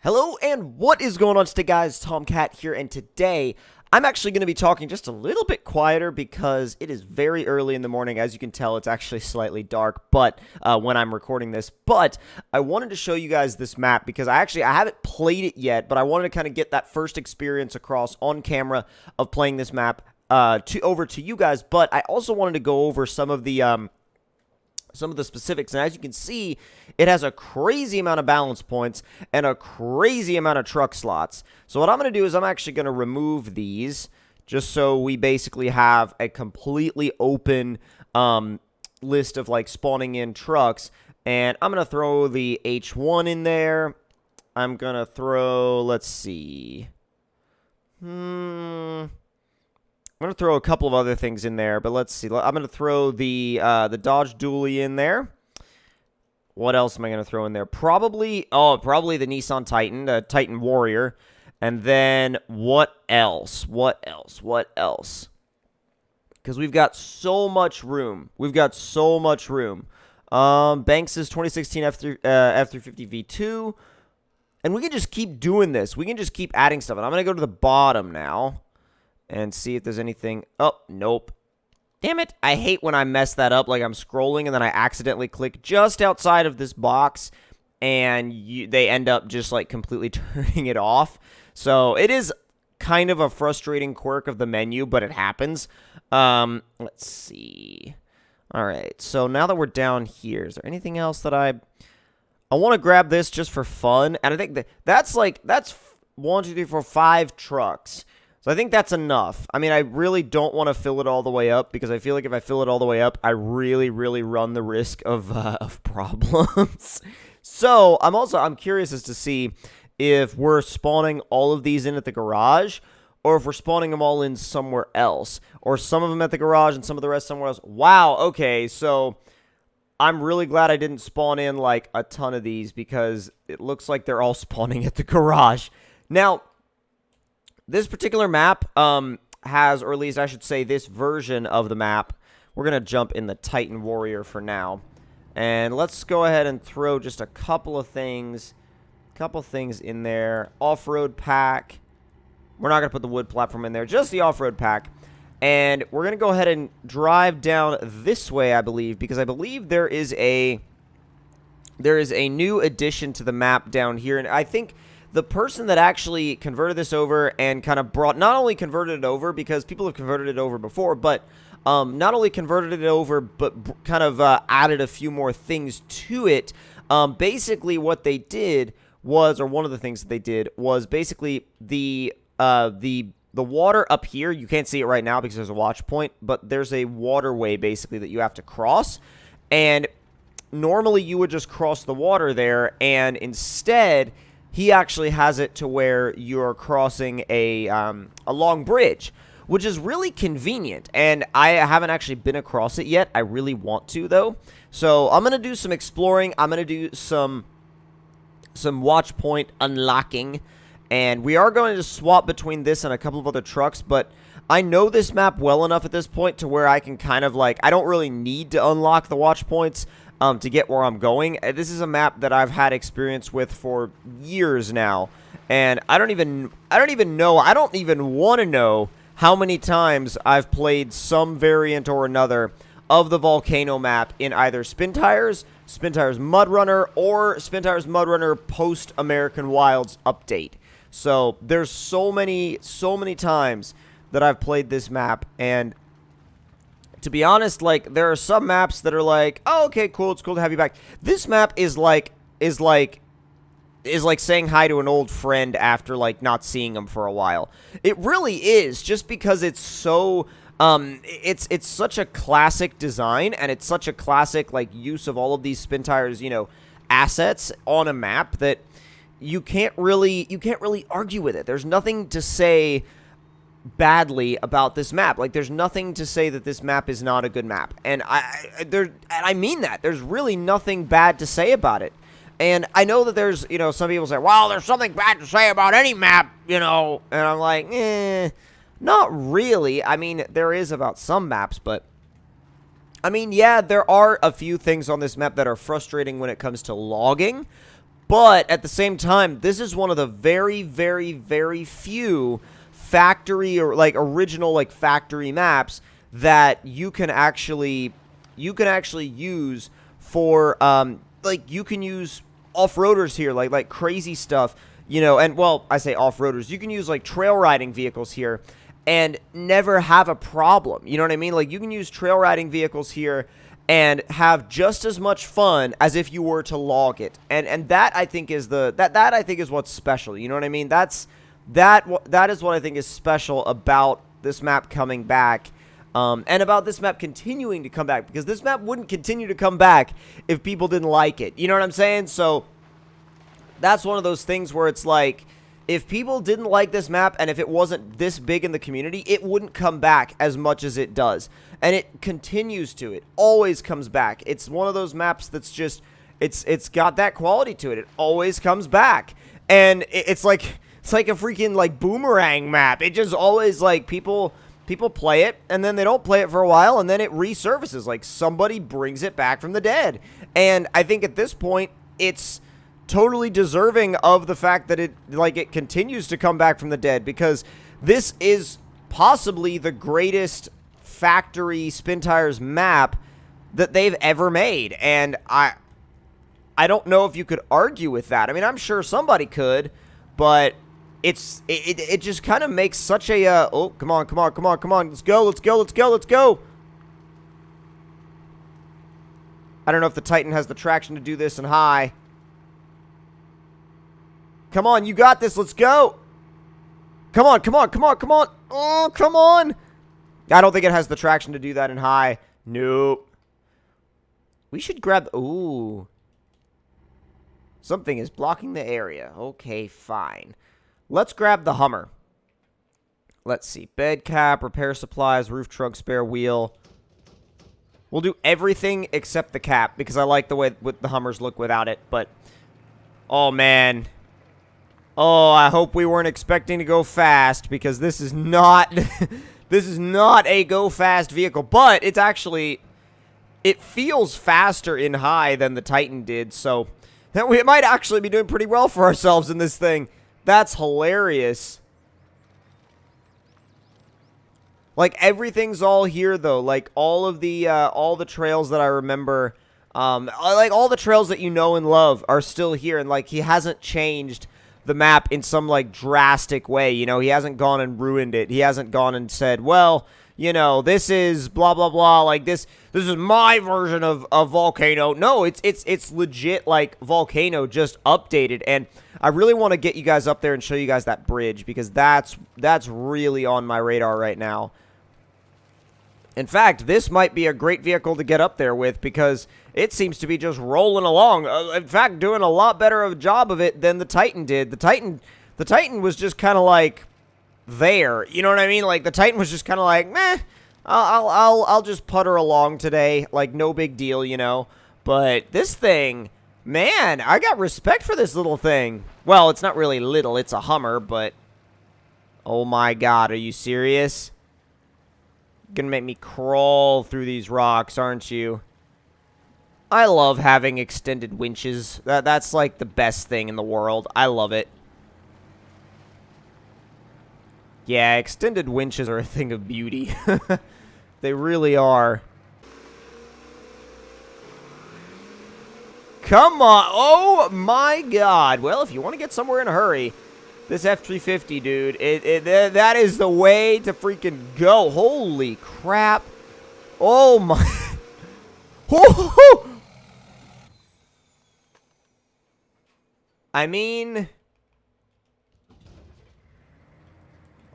Hello, and what is going on today, guys? Tomcat here, and today I'm actually going to be talking just a little bit quieter because it is very early in the morning. As you can tell, it's actually slightly dark when I'm recording this. But I wanted to show you guys this map because I haven't played it yet, but I wanted to kind of get that first experience across on camera of playing this map over to you guys. But I also wanted to go over some of the specifics, and as you can see, it has a crazy amount of balance points and a crazy amount of truck slots. So what I'm going to do is I'm actually going to remove these just so we basically have a completely open list of like spawning in trucks, and I'm going to throw the H1 in there. I'm going to throw, let's see, I'm going to throw a couple of other things in there, but let's see. I'm going to throw the Dodge Dually in there. What else am I going to throw in there? Probably the Nissan Titan, the Titan Warrior. And then what else? What else? Because we've got so much room. Banks' 2016 F350 V2. And we can just keep doing this. We can just keep adding stuff. And I'm going to go to the bottom now and see if there's anything. Oh, nope. Damn it. I hate when I mess that up. Like I'm scrolling and then I accidentally click just outside of this box and they end up just like completely turning it off. So it is kind of a frustrating quirk of the menu, but it happens. Let's see. All right. So now that we're down here, is there anything else that I want to grab this just for fun? And I think that's 1, 2, 3, 4, 5 trucks. So I think that's enough. I mean, I really don't want to fill it all the way up because I feel like if I fill it all the way up, I really, really run the risk of problems. So I'm curious as to see if we're spawning all of these in at the garage or if we're spawning them all in somewhere else, or some of them at the garage and some of the rest somewhere else. Wow. Okay. So I'm really glad I didn't spawn in like a ton of these because it looks like they're all spawning at the garage. Now, this particular map has, or at least I should say this version of the map, we're going to jump in the Titan Warrior for now. And let's go ahead and throw just a couple of things in there. Off-road pack. We're not going to put the wood platform in there, just the off-road pack. And we're going to go ahead and drive down this way, I believe, because I believe there is a new addition to the map down here. And I think the person that actually converted this over and kind of not only converted it over, because people have converted it over before, but not only converted it over, but kind of added a few more things to it. Basically what they did was, or one of the things that they did was basically the water up here. You can't see it right now because there's a watch point, but there's a waterway basically that you have to cross. And normally you would just cross the water there, and instead he actually has it to where you're crossing a long bridge, which is really convenient. And I haven't actually been across it yet. I really want to, though. So I'm going to do some exploring. I'm going to do some watch point unlocking. And we are going to swap between this and a couple of other trucks. But I know this map well enough at this point to where I can kind of like, I don't really need to unlock the watch points to get where I'm going. This is a map that I've had experience with for years now, and I don't even want to know how many times I've played some variant or another of the Volcano map in either SpinTires MudRunner, or SpinTires MudRunner post American Wilds update. So there's so many times that I've played this map, and to be honest, like, there are some maps that are like, oh, okay, cool, it's cool to have you back. This map is like saying hi to an old friend after, like, not seeing him for a while. It really is, just because it's so, it's such a classic design, and it's such a classic, like, use of all of these SpinTires, assets on a map that you can't really argue with it. There's nothing to say badly about this map. Like, there's nothing to say that this map is not a good map, and I mean that. There's really nothing bad to say about it. And I know that there's, some people say, well, there's something bad to say about any map, and I'm like, not really. I mean, there is about some maps, but I mean, yeah, there are a few things on this map that are frustrating when it comes to logging, But at the same time, this is one of the very, very, very few factory or like original like factory maps that you can actually use for like you can use off-roaders here, like crazy stuff, you know. And well, I say off-roaders, you can use like trail riding vehicles here and never have a problem, you know what I mean? Like you can use trail riding vehicles here and have just as much fun as if you were to log it. And that I think is that I think is what's special, you know what I mean? That is what I think is special about this map coming back. And about this map continuing to come back, because this map wouldn't continue to come back if people didn't like it. You know what I'm saying? So that's one of those things where it's like, if people didn't like this map and if it wasn't this big in the community, it wouldn't come back as much as it does. And it continues to. It always comes back. It's one of those maps that's just, it's got that quality to it. It always comes back. And it's like a freaking like boomerang map. It just always like people play it, and then they don't play it for a while, and then it resurfaces. Like, somebody brings it back from the dead. And I think at this point, it's totally deserving of the fact that it continues to come back from the dead, because this is possibly the greatest factory SpinTires map that they've ever made. And I don't know if you could argue with that. I mean, I'm sure somebody could, but it just kind of makes such a, oh, come on, let's go. I don't know if the Titan has the traction to do this in high. Come on, you got this, let's go. Come on. Oh, come on. I don't think it has the traction to do that in high. Nope. We should grab, ooh. Something is blocking the area. Okay, fine. Let's grab the Hummer. Let's see. Bed cap, repair supplies, roof trunk, spare wheel. We'll do everything except the cap, because I like the way the Hummers look without it. But, oh, man. Oh, I hope we weren't expecting to go fast, because this is not this is not a go fast vehicle. But it's actually, it feels faster in high than the Titan did. So we might actually be doing pretty well for ourselves in this thing. That's hilarious. Like, everything's all here, though. Like, all the trails that I remember, like, all the trails that you know and love are still here. And, like, he hasn't changed the map in some, like, drastic way. You know, he hasn't gone and ruined it. He hasn't gone and said, well, you know, this is blah, blah, blah. Like, this is my version of Volcano. No, it's legit, like, Volcano just updated. And I really want to get you guys up there and show you guys that bridge, because that's really on my radar right now. In fact, this might be a great vehicle to get up there with, because it seems to be just rolling along. In fact, doing a lot better of a job of it than the Titan did. The Titan was just kind of like there. You know what I mean? Like, the Titan was just kind of like, meh, I'll just putter along today. Like, no big deal, you know. But this thing, man, I got respect for this little thing. Well, it's not really little. It's a Hummer, but oh my God, are you serious? Gonna make me crawl through these rocks, aren't you? I love having extended winches. That's like the best thing in the world. I love it. Yeah, extended winches are a thing of beauty. They really are. Come on. Oh, my God. Well, if you want to get somewhere in a hurry, this F-350, dude, that is the way to freaking go. Holy crap. Oh, my. I mean,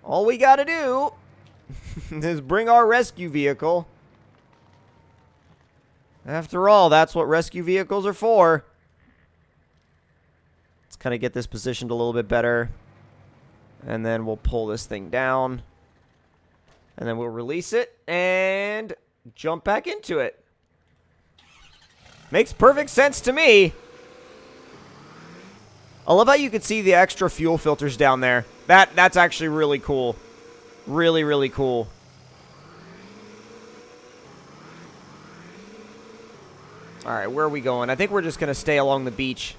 all we got to do is bring our rescue vehicle. After all, that's what rescue vehicles are for. Let's kind of get this positioned a little bit better. And then we'll pull this thing down. And then we'll release it and jump back into it. Makes perfect sense to me. I love how you can see the extra fuel filters down there. That's actually really cool. Really, really cool. Alright, where are we going? I think we're just going to stay along the beach.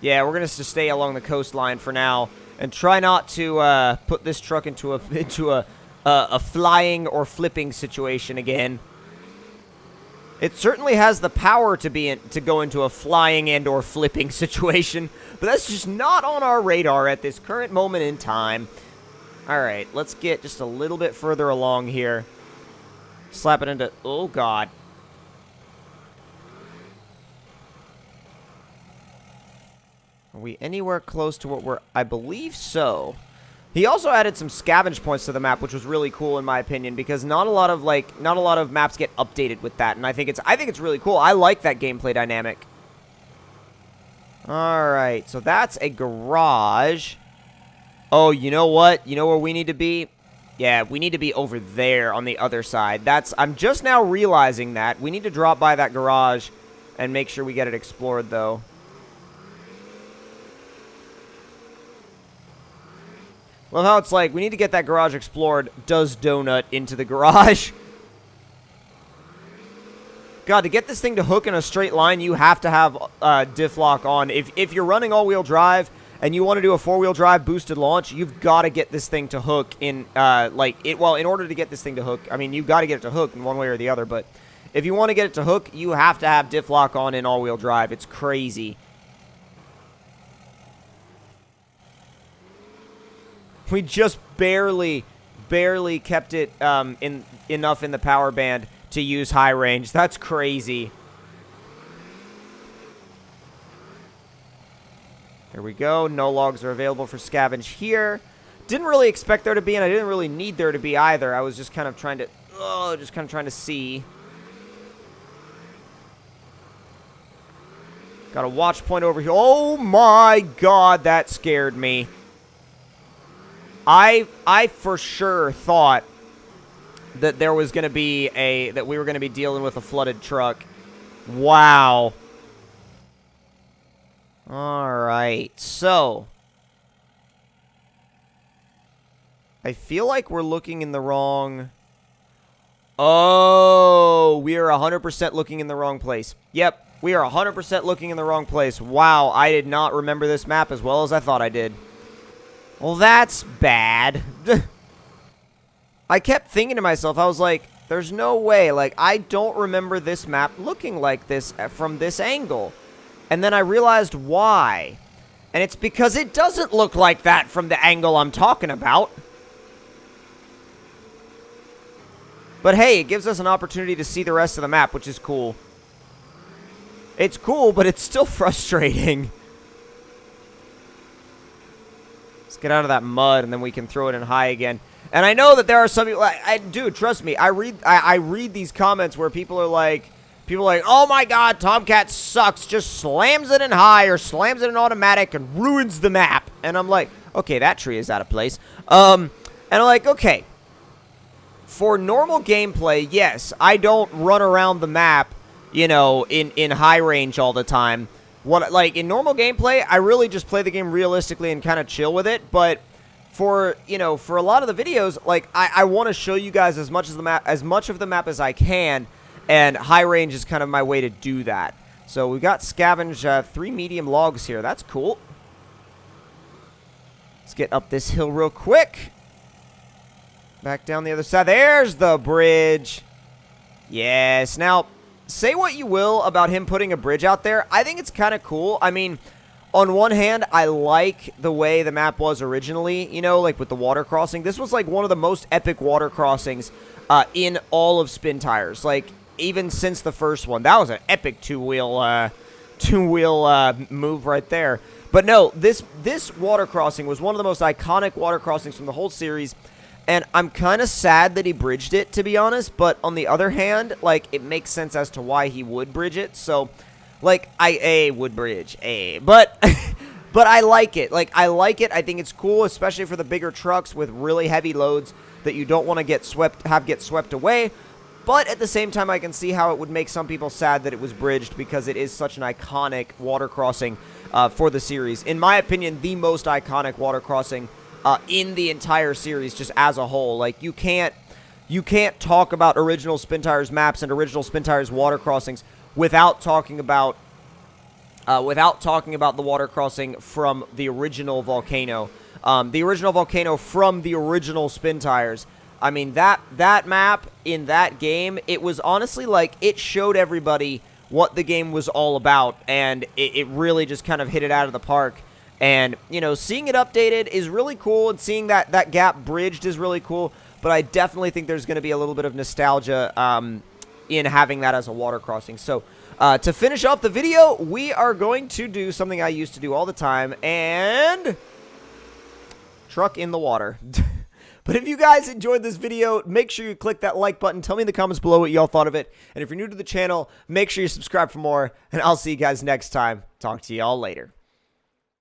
Yeah, we're going to stay along the coastline for now and try not to put this truck into a flying or flipping situation again. It certainly has the power to go into a flying and or flipping situation, but that's just not on our radar at this current moment in time. All right, let's get just a little bit further along here. Slap it into... Oh, God. Are we anywhere close to what we're... I believe so. He also added some scavenge points to the map, which was really cool in my opinion, because not a lot of maps get updated with that, and I think it's really cool. I like that gameplay dynamic. All right, so that's a garage. Oh, you know what? You know where we need to be? Yeah, we need to be over there on the other side. I'm just now realizing that. We need to drop by that garage and make sure we get it explored, though. Well, how it's like, we need to get that garage explored. Does donut into the garage. God, to get this thing to hook in a straight line, you have to have diff lock on. If you're running all-wheel drive and you want to do a four-wheel drive boosted launch, you've got to get this thing to hook in, well, in order to get this thing to hook, I mean, you've got to get it to hook in one way or the other, but if you want to get it to hook, you have to have diff lock on in all-wheel drive. It's crazy. We just barely kept it enough in the power band to use high range. That's crazy. Here we go. No logs are available for scavenge here. Didn't really expect there to be, and I didn't really need there to be either. I was just kind of trying to see. Got a watch point over here. Oh my God, that scared me. I for sure thought that there was going to be that we were going to be dealing with a flooded truck. Wow. All right. So I feel like we're looking in the wrong... Oh, we are 100% looking in the wrong place. Yep, we are 100% looking in the wrong place. Wow, I did not remember this map as well as I thought I did. Well, that's bad. I kept thinking to myself, I was like, there's no way. Like, I don't remember this map looking like this from this angle. And then I realized why. And it's because it doesn't look like that from the angle I'm talking about. But hey, it gives us an opportunity to see the rest of the map, which is cool. It's cool, but it's still frustrating. Let's get out of that mud, and then we can throw it in high again. And I know that there are some people, dude, trust me, I read these comments where people are like, oh my God, Tomcat sucks, just slams it in high or slams it in automatic and ruins the map. And I'm like, okay, that tree is out of place. And I'm like, okay, for normal gameplay, yes, I don't run around the map, you know, in high range all the time. Like, in normal gameplay, I really just play the game realistically and kind of chill with it, but for, you know, for a lot of the videos, like, I want to show you guys as much of the map as I can, and high range is kind of my way to do that. So we've got scavenge 3 medium logs here. That's cool. Let's get up this hill real quick. Back down the other side. There's the bridge. Yes. Now, say what you will about him putting a bridge out there. I think it's kind of cool. I mean, on one hand, I like the way the map was originally, you know, like with the water crossing. This was like one of the most epic water crossings in all of SpinTires. Like, even since the first one. That was an epic two-wheel move right there. But no, this water crossing was one of the most iconic water crossings from the whole series. And I'm kind of sad that he bridged it, to be honest. But on the other hand, like, it makes sense as to why he would bridge it. So, like, I would bridge. But but I like it. Like, I like it. I think it's cool, especially for the bigger trucks with really heavy loads that you don't want to get swept away. But at the same time, I can see how it would make some people sad that it was bridged because it is such an iconic water crossing for the series. In my opinion, the most iconic water crossing in the entire series, just as a whole. Like, you can't talk about original SpinTires maps and original SpinTires water crossings without talking about without talking about the water crossing from the original Volcano. The original Volcano from the original Spin Tires. I mean, that map in that game, it was honestly like it showed everybody what the game was all about, and it really just kind of hit it out of the park. And, you know, seeing it updated is really cool, and seeing that gap bridged is really cool, but I definitely think there's going to be a little bit of nostalgia in having that as a water crossing. So, to finish off the video, we are going to do something I used to do all the time, and truck in the water. But if you guys enjoyed this video, make sure you click that like button. Tell me in the comments below what y'all thought of it. And if you're new to the channel, make sure you subscribe for more. And I'll see you guys next time. Talk to y'all later.